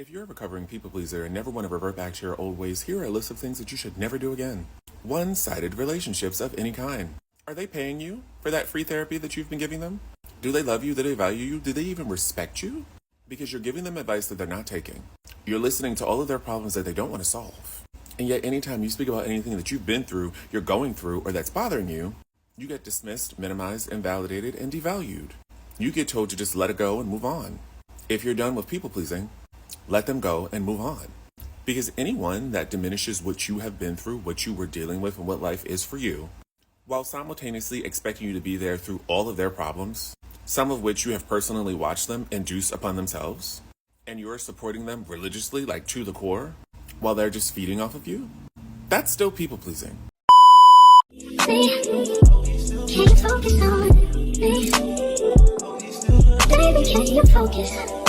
If you're a recovering people pleaser and never want to revert back to your old ways, here are a list of things that you should never do again. One-sided relationships of any kind. Are they paying you for that free therapy that you've been giving them? Do they love you? Do they value you? Do they even respect you? Because you're giving them advice that they're not taking. You're listening to all of their problems that they don't want to solve. And yet anytime you speak about anything that you've been through, you're going through, or that's bothering you, you get dismissed, minimized, invalidated, and devalued. You get told to just let it go and move on. If you're done with people pleasing, let them go and move on. Because anyone that diminishes what you have been through, what you were dealing with, and what life is for you, while simultaneously expecting you to be there through all of their problems, some of which you have personally watched them induce upon themselves, and you are supporting them religiously, like to the core, while they're just feeding off of you, that's still people pleasing. Can you focus on me? Baby, can you focus on me?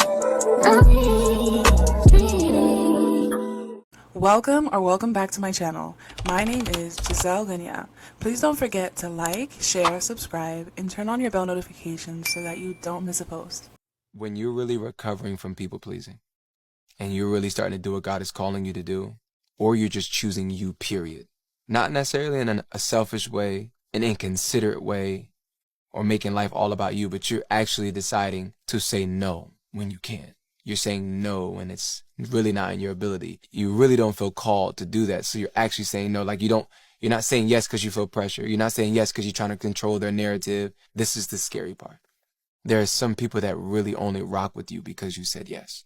Welcome back to my channel. My name is Giselle Linia. Please don't forget to like, share, subscribe, and turn on your bell notifications so that you don't miss a post. When you're really recovering from people pleasing and you're really starting to do what God is calling you to do, or you're just choosing you, period. Not necessarily in a selfish way, an inconsiderate way, or making life all about you, but you're actually deciding to say no when you can't. You're saying no when it's really not in your ability. You really don't feel called to do that. So you're actually saying no. Like you're not saying yes because you feel pressure. You're not saying yes because you're trying to control their narrative. This is the scary part. There are some people that really only rock with you because you said yes.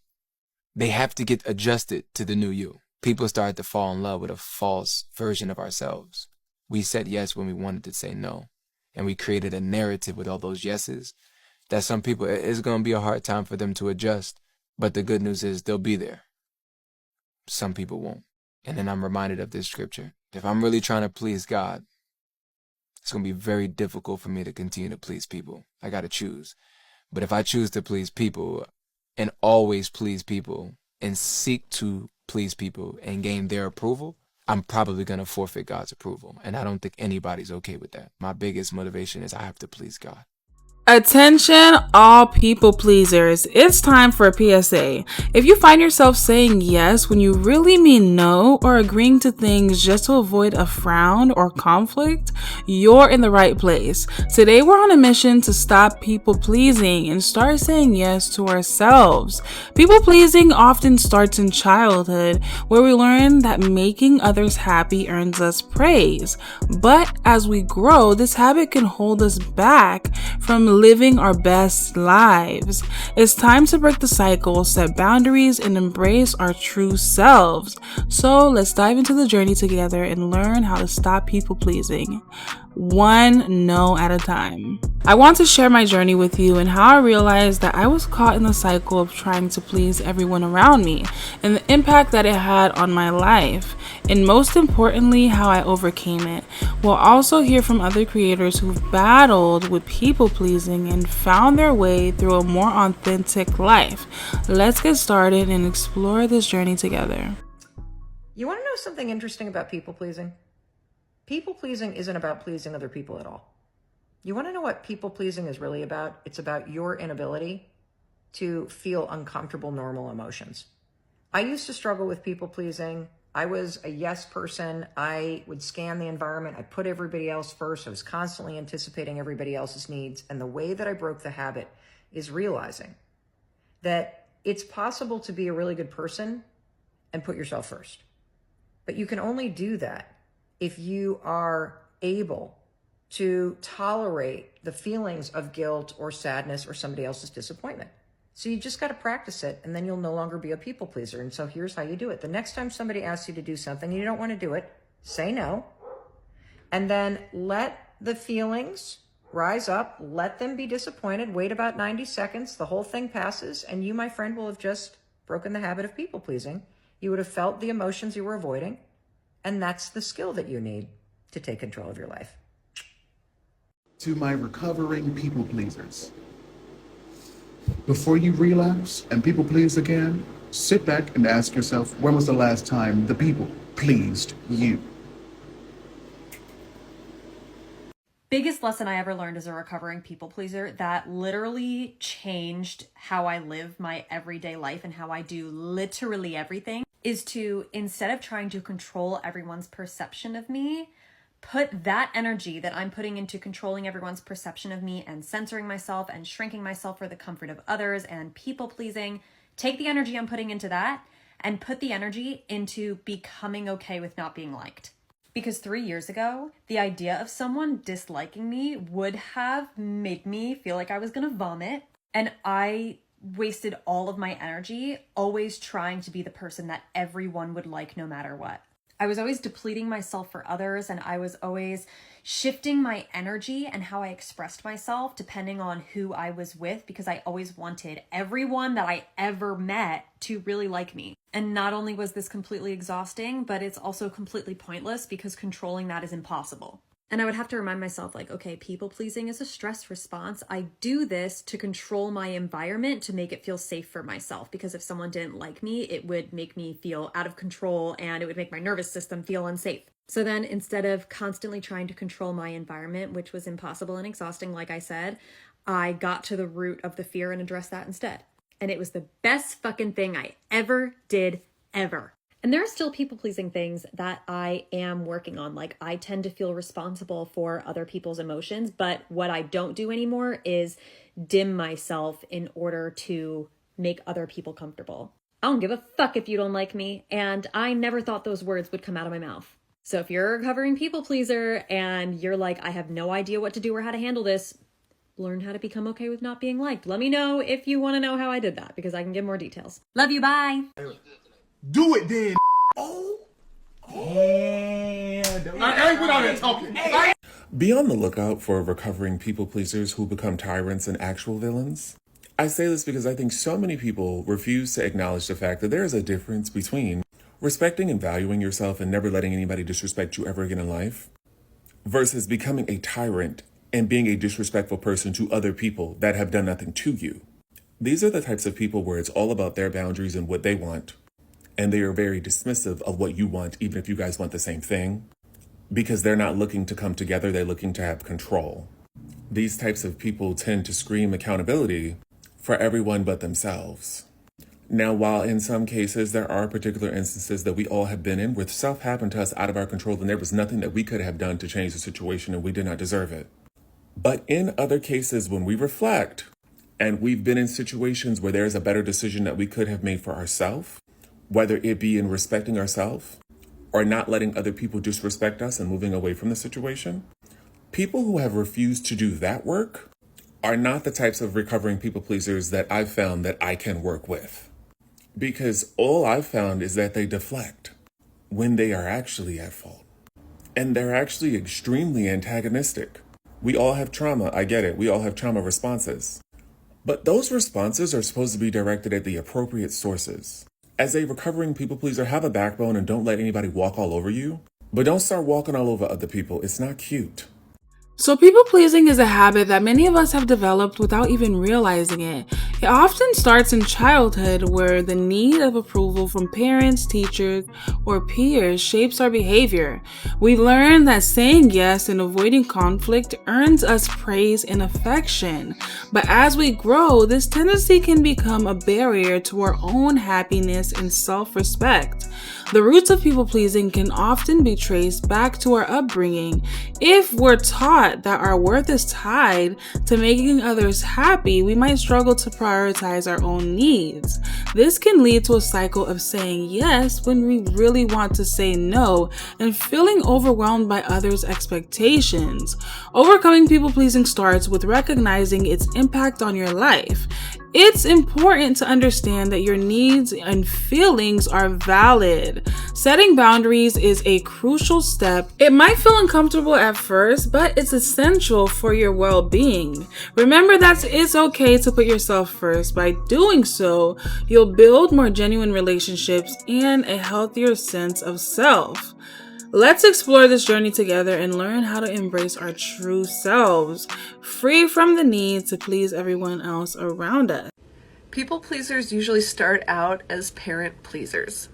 They have to get adjusted to the new you. People start to fall in love with a false version of ourselves. We said yes when we wanted to say no. And we created a narrative with all those yeses that some people, it's going to be a hard time for them to adjust. But the good news is they'll be there. Some people won't. And then I'm reminded of this scripture. If I'm really trying to please God, it's going to be very difficult for me to continue to please people. I got to choose. But if I choose to please people and always please people and seek to please people and gain their approval, I'm probably going to forfeit God's approval. And I don't think anybody's okay with that. My biggest motivation is I have to please God. Attention, all people pleasers. It's time for a PSA. If you find yourself saying yes when you really mean no, or agreeing to things just to avoid a frown or conflict, you're in the right place. Today, we're on a mission to stop people pleasing and start saying yes to ourselves. People pleasing often starts in childhood, where we learn that making others happy earns us praise. But as we grow, this habit can hold us back from living our best lives. It's time to break the cycle, set boundaries, and embrace our true selves. So let's dive into the journey together and learn how to stop people pleasing, one no at a time. I want to share my journey with you and how I realized that I was caught in the cycle of trying to please everyone around me and the impact that it had on my life, and most importantly, how I overcame it. We'll also hear from other creators who've battled with people pleasing and found their way through a more authentic life. Let's get started and explore this journey together. You want to know something interesting about people pleasing? People pleasing isn't about pleasing other people at all. You want to know what people pleasing is really about? It's about your inability to feel uncomfortable, normal emotions. I used to struggle with people pleasing. I was a yes person. I would scan the environment. I put everybody else first. I was constantly anticipating everybody else's needs. And the way that I broke the habit is realizing that it's possible to be a really good person and put yourself first. But you can only do that if you are able to tolerate the feelings of guilt or sadness or somebody else's disappointment. So you just got to practice it, and then you'll no longer be a people pleaser. And so here's how you do it. The next time somebody asks you to do something and you don't want to do it, say no, and then let the feelings rise up, let them be disappointed, wait about 90 seconds, the whole thing passes, and you, my friend, will have just broken the habit of people pleasing. You would have felt the emotions you were avoiding, and that's the skill that you need to take control of your life. To my recovering people pleasers, before you relapse and people please again, sit back and ask yourself, when was the last time the people pleased you? biggest lesson I ever learned as a recovering people pleaser that literally changed how I live my everyday life and how I do literally everything is to, instead of trying to control everyone's perception of me, put that energy that I'm putting into controlling everyone's perception of me and censoring myself and shrinking myself for the comfort of others and people pleasing, take the energy I'm putting into that and put the energy into becoming okay with not being liked. Because 3 years ago, the idea of someone disliking me would have made me feel like I was gonna vomit. And I wasted all of my energy always trying to be the person that everyone would like no matter what. I was always depleting myself for others, and I was always shifting my energy and how I expressed myself depending on who I was with, because I always wanted everyone that I ever met to really like me. And not only was this completely exhausting, but it's also completely pointless because controlling that is impossible. And I would have to remind myself, like, okay, people pleasing is a stress response. I do this to control my environment to make it feel safe for myself. Because if someone didn't like me, it would make me feel out of control and it would make my nervous system feel unsafe. So then instead of constantly trying to control my environment, which was impossible and exhausting, like I said, I got to the root of the fear and addressed that instead. And it was the best fucking thing I ever did, ever. And there are still people-pleasing things that I am working on. Like, I tend to feel responsible for other people's emotions, but what I don't do anymore is dim myself in order to make other people comfortable. I don't give a fuck if you don't like me, and I never thought those words would come out of my mouth. So if you're a recovering people-pleaser and you're like, I have no idea what to do or how to handle this, learn how to become okay with not being liked. Let me know if you want to know how I did that, because I can give more details. Love you, bye! Do it then. Oh. Damn. I ain't went out there talking. Be on the lookout for recovering people pleasers who become tyrants and actual villains. I say this because I think so many people refuse to acknowledge the fact that there is a difference between respecting and valuing yourself and never letting anybody disrespect you ever again in life, versus becoming a tyrant and being a disrespectful person to other people that have done nothing to you. These are the types of people where it's all about their boundaries and what they want. And they are very dismissive of what you want, even if you guys want the same thing, because they're not looking to come together, they're looking to have control. These types of people tend to scream accountability for everyone but themselves. Now, while in some cases there are particular instances that we all have been in where stuff happened to us out of our control and there was nothing that we could have done to change the situation and we did not deserve it. But in other cases, when we reflect and we've been in situations where there's a better decision that we could have made for ourselves, whether it be in respecting ourselves or not letting other people disrespect us and moving away from the situation, people who have refused to do that work are not the types of recovering people pleasers that I've found that I can work with. Because all I've found is that they deflect when they are actually at fault. And they're actually extremely antagonistic. We all have trauma, I get it. We all have trauma responses. But those responses are supposed to be directed at the appropriate sources. As a recovering people pleaser, have a backbone and don't let anybody walk all over you. But don't start walking all over other people. It's not cute. So people pleasing is a habit that many of us have developed without even realizing it. It often starts in childhood, where the need of approval from parents, teachers, or peers shapes our behavior. We learn that saying yes and avoiding conflict earns us praise and affection. But as we grow, this tendency can become a barrier to our own happiness and self-respect. The roots of people pleasing can often be traced back to our upbringing. If we're taught that our worth is tied to making others happy, we might struggle to prioritize our own needs. This can lead to a cycle of saying yes when we really want to say no and feeling overwhelmed by others' expectations. Overcoming people pleasing starts with recognizing its impact on your life. It's important to understand that your needs and feelings are valid. Setting boundaries is a crucial step. It might feel uncomfortable at first, but it's essential for your well-being. Remember that it's okay to put yourself first. By doing so, you'll build more genuine relationships and a healthier sense of self. Let's explore this journey together and learn how to embrace our true selves, free from the need to please everyone else around us. People pleasers usually start out as parent pleasers.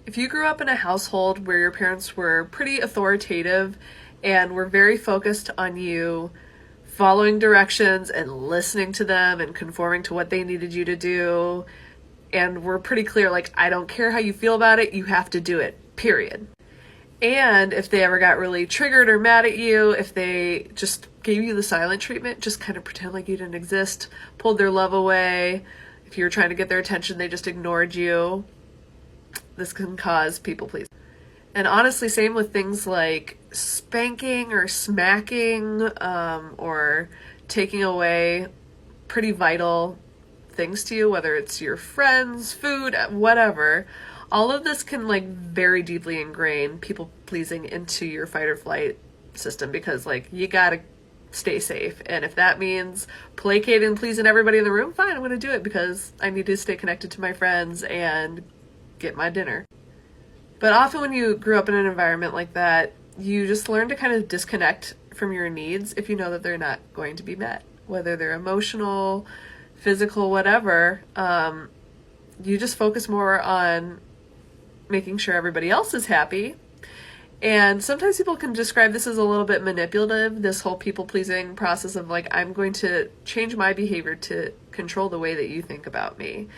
If you grew up in a household where your parents were pretty authoritative and we're very focused on you following directions and listening to them and conforming to what they needed you to do. And we're pretty clear, like, I don't care how you feel about it, you have to do it, period. And if they ever got really triggered or mad at you, if they just gave you the silent treatment, just kind of pretend like you didn't exist, pulled their love away. If you were trying to get their attention, they just ignored you. This can cause people pleasing. And honestly, same with things like spanking or smacking, or taking away pretty vital things to you, whether it's your friends, food, whatever. All of this can like very deeply ingrain people pleasing into your fight or flight system, because like you gotta stay safe. And if that means placating and pleasing everybody in the room, fine, I'm gonna do it because I need to stay connected to my friends and get my dinner. But often when you grew up in an environment like that, you just learn to kind of disconnect from your needs if you know that they're not going to be met, whether they're emotional, physical, whatever. You just focus more on making sure everybody else is happy. And sometimes people can describe this as a little bit manipulative, this whole people-pleasing process of like, I'm going to change my behavior to control the way that you think about me,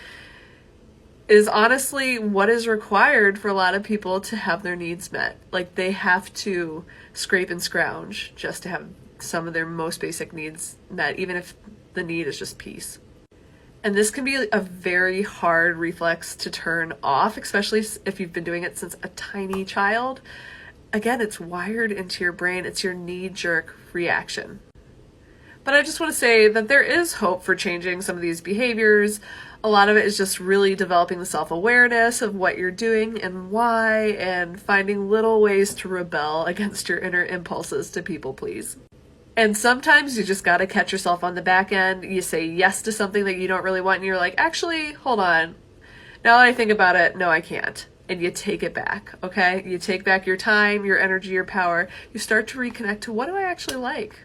is honestly what is required for a lot of people to have their needs met. Like, they have to scrape and scrounge just to have some of their most basic needs met, even if the need is just peace. And this can be a very hard reflex to turn off, especially if you've been doing it since a tiny child. Again, it's wired into your brain. It's your knee-jerk reaction. But I just want to say that there is hope for changing some of these behaviors. A lot of it is just really developing the self-awareness of what you're doing and why, and finding little ways to rebel against your inner impulses to people please. And sometimes you just gotta catch yourself on the back end. You say yes to something that you don't really want, and you're like, actually, hold on. Now that I think about it, no, I can't. And you take it back, okay? You take back your time, your energy, your power. You start to reconnect to, what do I actually like?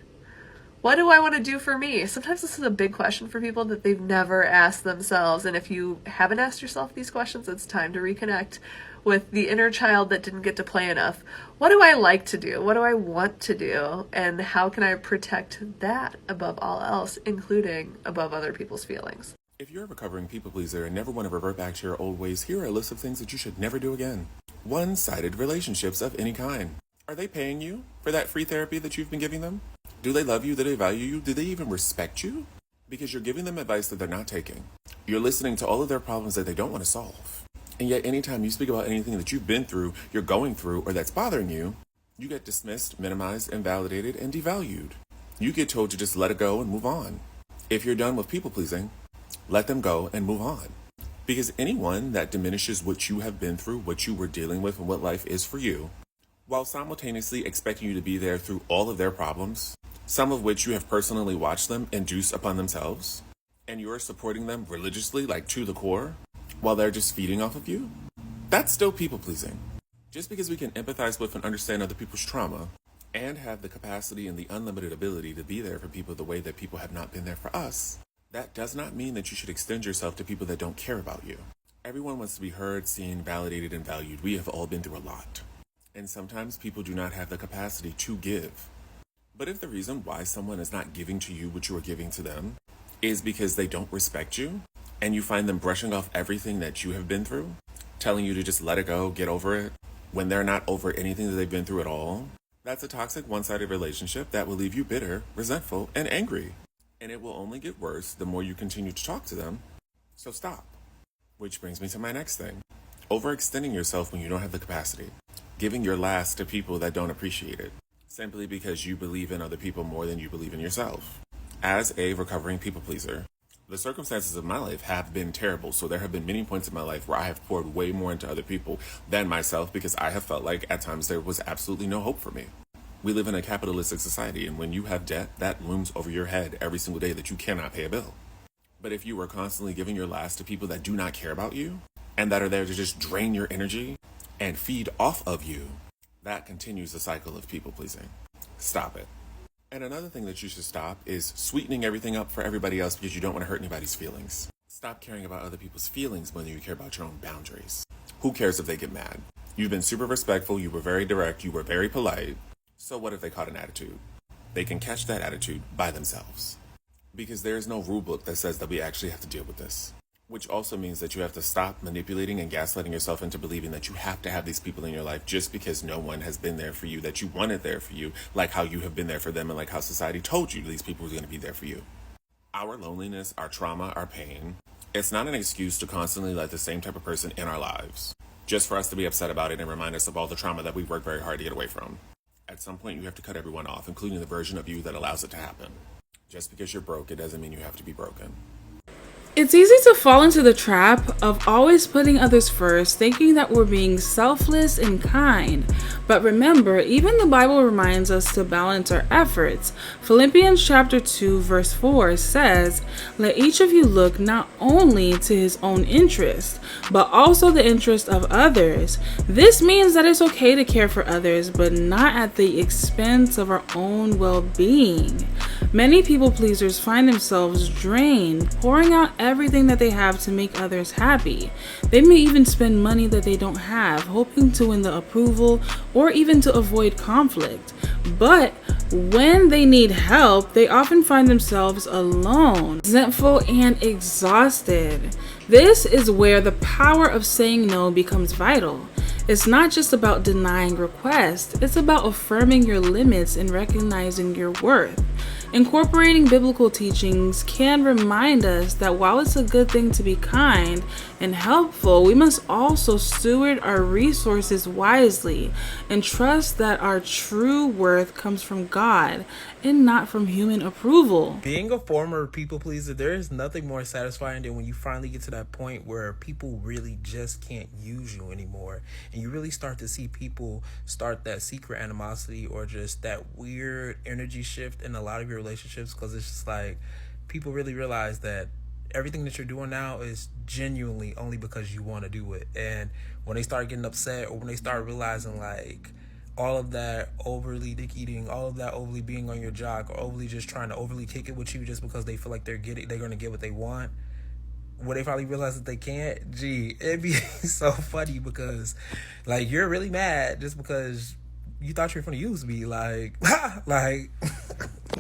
What do I want to do for me? Sometimes this is a big question for people that they've never asked themselves. And if you haven't asked yourself these questions, it's time to reconnect with the inner child that didn't get to play enough. What do I like to do? What do I want to do? And how can I protect that above all else, including above other people's feelings? If you're a recovering people pleaser and never want to revert back to your old ways, here are a list of things that you should never do again. One-sided relationships of any kind. Are they paying you for that free therapy that you've been giving them? Do they love you? Do they value you? Do they even respect you? Because you're giving them advice that they're not taking. You're listening to all of their problems that they don't want to solve. And yet anytime you speak about anything that you've been through, you're going through, or that's bothering you, you get dismissed, minimized, invalidated, and devalued. You get told to just let it go and move on. If you're done with people pleasing, let them go and move on. Because anyone that diminishes what you have been through, what you were dealing with, and what life is for you, while simultaneously expecting you to be there through all of their problems, some of which you have personally watched them induce upon themselves, and you're supporting them religiously, like to the core, while they're just feeding off of you, that's still people pleasing. Just because we can empathize with and understand other people's trauma, and have the capacity and the unlimited ability to be there for people the way that people have not been there for us, that does not mean that you should extend yourself to people that don't care about you. Everyone wants to be heard, seen, validated, and valued. We have all been through a lot. And sometimes people do not have the capacity to give. But if the reason why someone is not giving to you what you are giving to them is because they don't respect you, and you find them brushing off everything that you have been through, telling you to just let it go, get over it, when they're not over anything that they've been through at all, that's a toxic one-sided relationship that will leave you bitter, resentful, and angry. And it will only get worse the more you continue to talk to them. So stop. Which brings me to my next thing. Overextending yourself when you don't have the capacity. Giving your last to people that don't appreciate it, simply because you believe in other people more than you believe in yourself. As a recovering people pleaser, the circumstances of my life have been terrible, so there have been many points in my life where I have poured way more into other people than myself because I have felt like at times there was absolutely no hope for me. We live in a capitalistic society, and when you have debt, that looms over your head every single day that you cannot pay a bill. But if you are constantly giving your last to people that do not care about you, and that are there to just drain your energy and feed off of you, that continues the cycle of people pleasing. Stop it. And another thing that you should stop is sweetening everything up for everybody else because you don't want to hurt anybody's feelings. Stop caring about other people's feelings when you care about your own boundaries. Who cares if they get mad? You've been super respectful, you were very direct, you were very polite. So what if they caught an attitude? They can catch that attitude by themselves. Because there is no rule book that says that we actually have to deal with this. Which also means that you have to stop manipulating and gaslighting yourself into believing that you have to have these people in your life just because no one has been there for you, that you wanted there for you, like how you have been there for them and like how society told you these people were going to be there for you. Our loneliness, our trauma, our pain, it's not an excuse to constantly let the same type of person in our lives, just for us to be upset about it and remind us of all the trauma that we've worked very hard to get away from. At some point, you have to cut everyone off, including the version of you that allows it to happen. Just because you're broke, it doesn't mean you have to be broken. It's easy to fall into the trap of always putting others first, thinking that we're being selfless and kind. But remember, even the Bible reminds us to balance our efforts. Philippians chapter 2 verse 4 says, "Let each of you look not only to his own interest, but also the interest of others." This means that it's okay to care for others, but not at the expense of our own well-being. Many people pleasers find themselves drained, pouring out everything that they have to make others happy. They may even spend money that they don't have, hoping to win the approval or even to avoid conflict. But when they need help, they often find themselves alone, resentful, and exhausted. This is where the power of saying no becomes vital. It's not just about denying requests, it's about affirming your limits and recognizing your worth. Incorporating biblical teachings can remind us that while it's a good thing to be kind and helpful, we must also steward our resources wisely and trust that our true worth comes from God and not from human approval. Being a former people pleaser, there is nothing more satisfying than when you finally get to that point where people really just can't use you anymore. And you really start to see people start that secret animosity or just that weird energy shift in a lot of your relationships, because it's just like people really realize that everything that you're doing now is genuinely only because you want to do it. And when they start getting upset, or when they start realizing like all of that overly dick eating, all of that overly being on your jock, or overly just trying to overly kick it with you just because they feel like they're going to get what they want, when they finally realize that they can't, it'd be so funny, because like you're really mad just because you thought you were going to use me. Like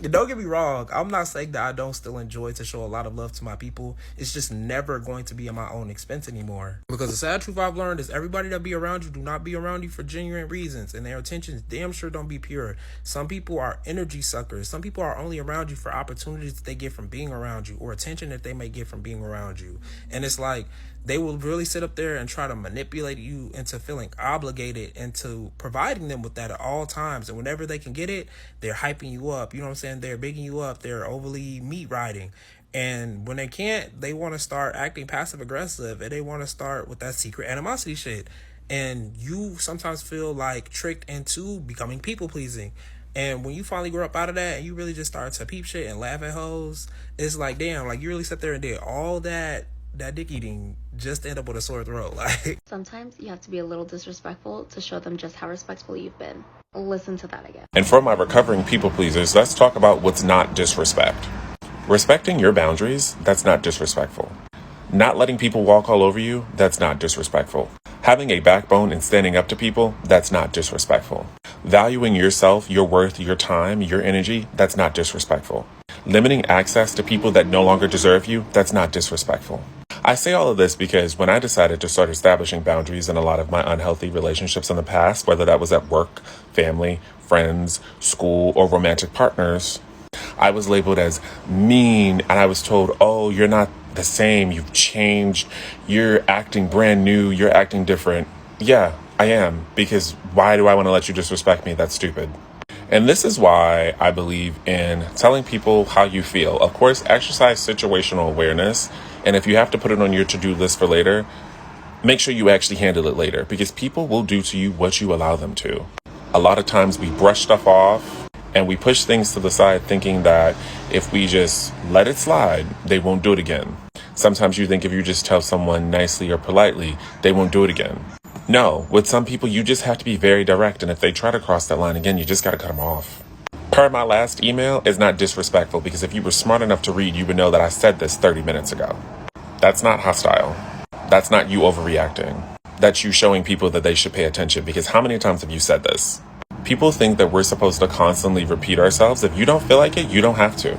don't get me wrong, I'm not saying that I don't still enjoy to show a lot of love to my people. It's just never going to be at my own expense anymore. Because the sad truth I've learned is everybody that be around you do not be around you for genuine reasons, and their intentions damn sure don't be pure. Some people are energy suckers. Some people are only around you for opportunities that they get from being around you, or attention that they may get from being around you. And it's like they will really sit up there and try to manipulate you into feeling obligated into providing them with that at all times. And whenever they can get it, they're hyping you up. You know what I'm saying? They're bigging you up. They're overly meat riding. And when they can't, they want to start acting passive aggressive, and they want to start with that secret animosity shit. And you sometimes feel like tricked into becoming people pleasing. And when you finally grow up out of that and you really just start to peep shit and laugh at hoes, it's like, damn, like you really sat there and did all that dick eating just to end up with a sore throat. Like, sometimes you have to be a little disrespectful to show them just how respectful you've been. Listen to that again. And for my recovering people pleasers, let's talk about what's not disrespect. Respecting your boundaries, that's not disrespectful. Not letting people walk all over you, that's not disrespectful. Having a backbone and standing up to people, that's not disrespectful. Valuing yourself, your worth, your time, your energy, that's not disrespectful. Limiting access to people that no longer deserve you, that's not disrespectful. I say all of this because when I decided to start establishing boundaries in a lot of my unhealthy relationships in the past, whether that was at work, family, friends, school, or romantic partners, I was labeled as mean, and I was told, oh, you're not the same, you've changed, you're acting brand new, you're acting different. Yeah, I am, because why do I want to let you disrespect me? That's stupid. And this is why I believe in telling people how you feel. Of course, exercise situational awareness. And if you have to put it on your to-do list for later, make sure you actually handle it later, because people will do to you what you allow them to. A lot of times we brush stuff off and we push things to the side thinking that if we just let it slide, they won't do it again. Sometimes you think if you just tell someone nicely or politely, they won't do it again. No, with some people, you just have to be very direct. And if they try to cross that line again, you just got to cut them off. Per my last email is not disrespectful, because if you were smart enough to read, you would know that I said this 30 minutes ago. That's not hostile. That's not you overreacting. That's you showing people that they should pay attention, because how many times have you said this? People think that we're supposed to constantly repeat ourselves. If you don't feel like it, you don't have to.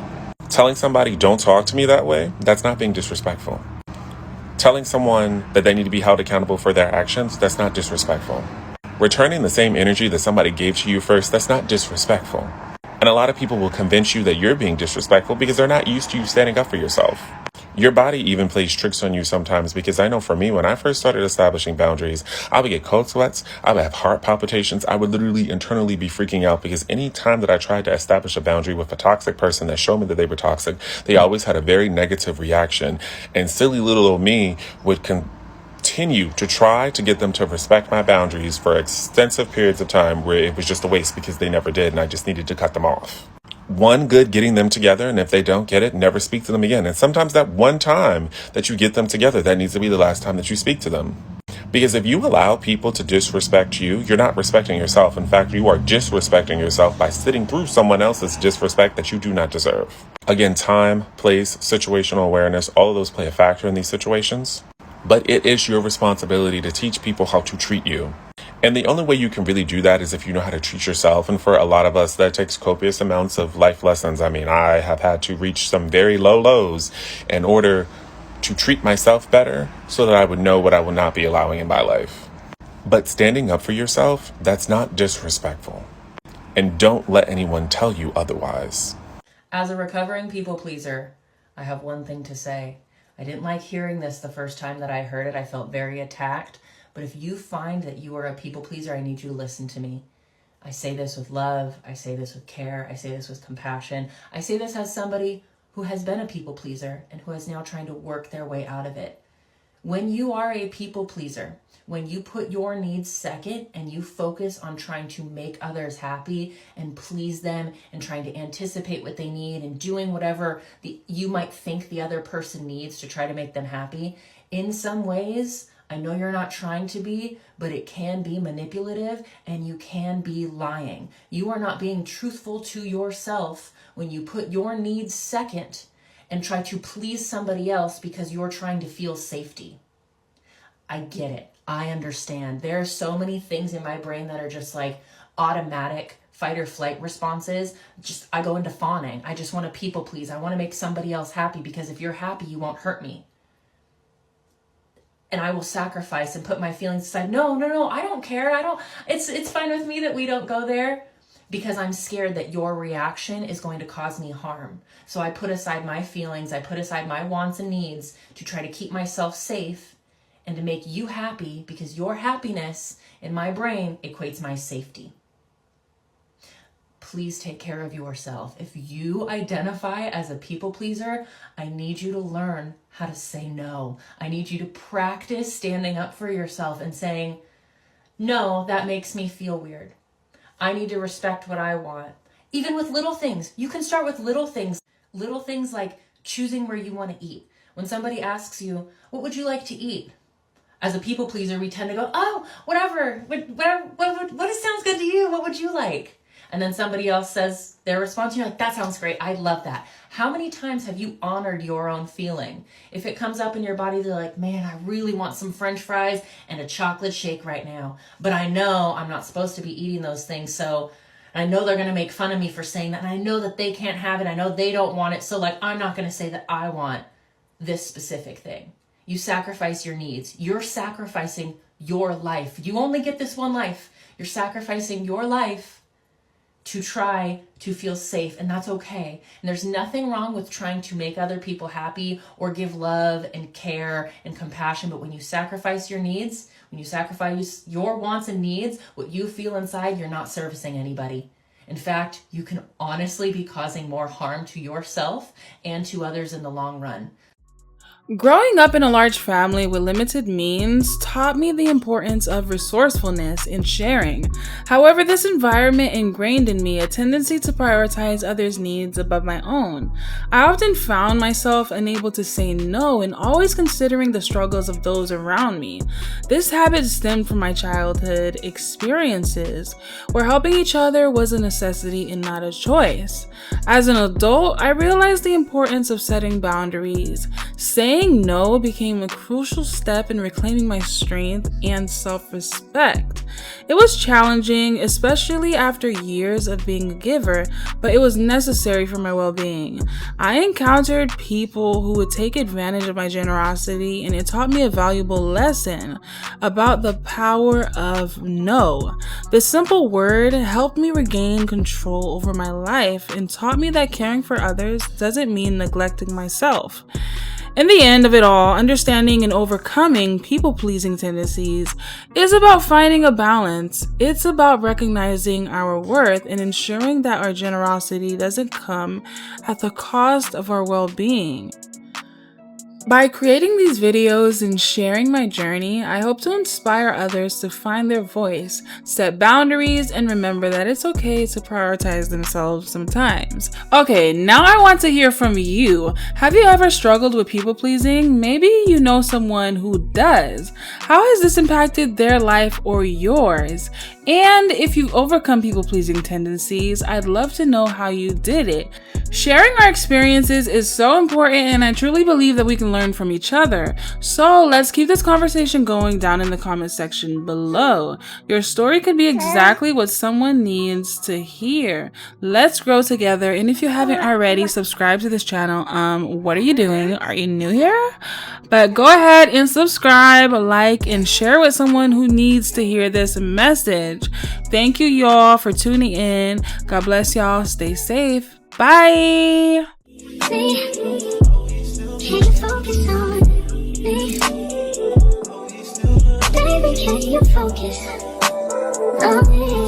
Telling somebody, don't talk to me that way, that's not being disrespectful. Telling someone that they need to be held accountable for their actions, that's not disrespectful. Returning the same energy that somebody gave to you first, that's not disrespectful. And a lot of people will convince you that you're being disrespectful because they're not used to you standing up for yourself. Your body even plays tricks on you sometimes, because I know for me, when I first started establishing boundaries, I would get cold sweats, I would have heart palpitations, I would literally internally be freaking out, because any time that I tried to establish a boundary with a toxic person that showed me that they were toxic, they always had a very negative reaction. And silly little old me would continue to try to get them to respect my boundaries for extensive periods of time where it was just a waste because they never did, and I just needed to cut them off. One, good getting them together, and if they don't get it, never speak to them again. And sometimes that one time that you get them together, that needs to be the last time that you speak to them. Because if you allow people to disrespect you, you're not respecting yourself. In fact, you are disrespecting yourself by sitting through someone else's disrespect that you do not deserve. Again, time, place, situational awareness, all of those play a factor in these situations. But it is your responsibility to teach people how to treat you. And the only way you can really do that is if you know how to treat yourself. And for a lot of us, that takes copious amounts of life lessons. I mean, I have had to reach some very low lows in order to treat myself better so that I would know what I would not be allowing in my life. But standing up for yourself, that's not disrespectful. And don't let anyone tell you otherwise. As a recovering people pleaser, I have one thing to say. I didn't like hearing this the first time that I heard it. I felt very attacked. But if you find that you are a people pleaser, I need you to listen to me. I say this with love. I say this with care. I say this with compassion. I say this as somebody who has been a people pleaser and who is now trying to work their way out of it. When you are a people pleaser, when you put your needs second and you focus on trying to make others happy and please them and trying to anticipate what they need and doing whatever you might think the other person needs to try to make them happy, in some ways, I know you're not trying to be, but it can be manipulative and you can be lying. You are not being truthful to yourself when you put your needs second and try to please somebody else because you're trying to feel safety. I get it. I understand. There are so many things in my brain that are just like automatic fight or flight responses. I go into fawning. I just want to people please. I want to make somebody else happy because if you're happy, you won't hurt me. And I will sacrifice and put my feelings aside. No, I don't care. It's fine with me that we don't go there because I'm scared that your reaction is going to cause me harm. So I put aside my feelings. I put aside my wants and needs to try to keep myself safe and to make you happy because your happiness in my brain equates my safety. Please take care of yourself. If you identify as a people pleaser, I need you to learn how to say no. I need you to practice standing up for yourself and saying, no, that makes me feel weird. I need to respect what I want. Even with little things. You can start with little things. Little things like choosing where you want to eat. When somebody asks you, what would you like to eat? As a people pleaser, we tend to go, oh, whatever. What sounds good to you? What would you like? And then somebody else says their response, you're like, that sounds great. I love that. How many times have you honored your own feeling? If it comes up in your body, they're like, man, I really want some French fries and a chocolate shake right now. But I know I'm not supposed to be eating those things. So I know they're going to make fun of me for saying that. And I know that they can't have it. I know they don't want it. So like, I'm not going to say that I want this specific thing. You sacrifice your needs. You're sacrificing your life. You only get this one life. You're sacrificing your life to try to feel safe, and that's okay. And there's nothing wrong with trying to make other people happy or give love and care and compassion, but when you sacrifice your needs, when you sacrifice your wants and needs, what you feel inside, you're not servicing anybody. In fact, you can honestly be causing more harm to yourself and to others in the long run. Growing up in a large family with limited means taught me the importance of resourcefulness and sharing. However, this environment ingrained in me a tendency to prioritize others' needs above my own. I often found myself unable to say no and always considering the struggles of those around me. This habit stemmed from my childhood experiences, where helping each other was a necessity and not a choice. As an adult, I realized the importance of setting boundaries, saying saying no became a crucial step in reclaiming my strength and self-respect. It was challenging, especially after years of being a giver, but it was necessary for my well-being. I encountered people who would take advantage of my generosity, and it taught me a valuable lesson about the power of no. The simple word helped me regain control over my life and taught me that caring for others doesn't mean neglecting myself. In the end of it all, understanding and overcoming people-pleasing tendencies is about finding a balance. It's about recognizing our worth and ensuring that our generosity doesn't come at the cost of our well-being. By creating these videos and sharing my journey, I hope to inspire others to find their voice, set boundaries, and remember that it's okay to prioritize themselves sometimes. Okay, now I want to hear from you. Have you ever struggled with people pleasing? Maybe you know someone who does. How has this impacted their life or yours? And if you've overcome people pleasing tendencies, I'd love to know how you did it. Sharing our experiences is so important, and I truly believe that we can learn from each other. So let's keep this conversation going down in the comment section below. Your story could be exactly what someone needs to hear. Let's grow together. And if you haven't already, subscribe to this channel. What are you doing? Are you new here? But go ahead and subscribe, like, and share with someone who needs to hear this message. Thank you, y'all, for tuning in. God bless y'all. Stay safe. Bye. Can you focus on me? Baby, can you focus on me?